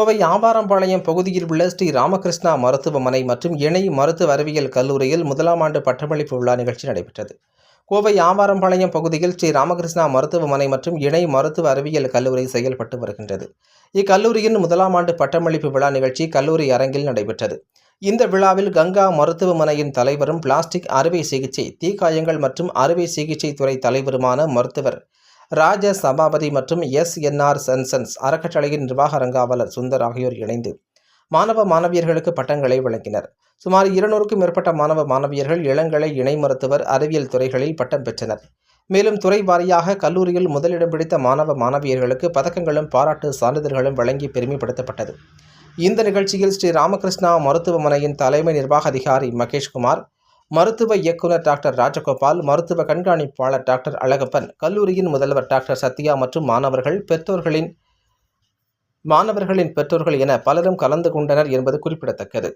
கோவை ஆவாரம்பாளையம் பகுதியில் உள்ள ஸ்ரீ ராமகிருஷ்ணா மருத்துவமனை மற்றும் இணை மருத்துவ அறிவியல் கல்லூரியில் முதலாம் ஆண்டு பட்டமளிப்பு விழா நிகழ்ச்சி நடைபெற்றது. கோவை ஆவாரம்பாளையம் பகுதியில் ஸ்ரீ ராமகிருஷ்ணா மருத்துவமனை மற்றும் இணை மருத்துவ அறிவியல் கல்லூரி செயல்பட்டு வருகின்றது. இக்கல்லூரியின் முதலாம் ஆண்டு பட்டமளிப்பு விழா நிகழ்ச்சி கல்லூரி அரங்கில் நடைபெற்றது. இந்த விழாவில் கங்கா மருத்துவமனையின் தலைவரும் பிளாஸ்டிக் அறுவை சிகிச்சை, தீக்காயங்கள் மற்றும் அறுவை சிகிச்சை துறை தலைவருமான மருத்துவர் ராஜ சபாபதி மற்றும் SNR சன்சன்ஸ் அறக்கட்டளையின் நிர்வாக அரங்காவலர் சுந்தர் ஆகியோர் இணைந்து மாணவ மாணவியர்களுக்கு பட்டங்களை வழங்கினர். சுமார் 200க்கும் மேற்பட்ட மாணவ மாணவியர்கள் இளங்கலை, இணை மருத்துவர், அறிவியல் துறைகளில் பட்டம் பெற்றனர். மேலும் துறை வாரியாக கல்லூரியில் முதலிடம் பிடித்த மாணவ மாணவியர்களுக்கு பதக்கங்களும் பாராட்டு சான்றிதழ்களும் வழங்கி பெருமைப்படுத்தப்பட்டது. இந்த நிகழ்ச்சியில் ஸ்ரீ ராமகிருஷ்ணா மருத்துவமனையின் தலைமை நிர்வாக அதிகாரி மகேஷ்குமார், மருத்துவ இயக்குனர் டாக்டர் ராஜகோபால், மருத்துவ கண்காணிப்பாளர் டாக்டர் அழகப்பன், கல்லூரியின் முதல்வர் டாக்டர் சத்யா மற்றும் மாணவர்களின் பெற்றோர்கள் என பலரும் கலந்து கொண்டனர் என்பது குறிப்பிடத்தக்கது.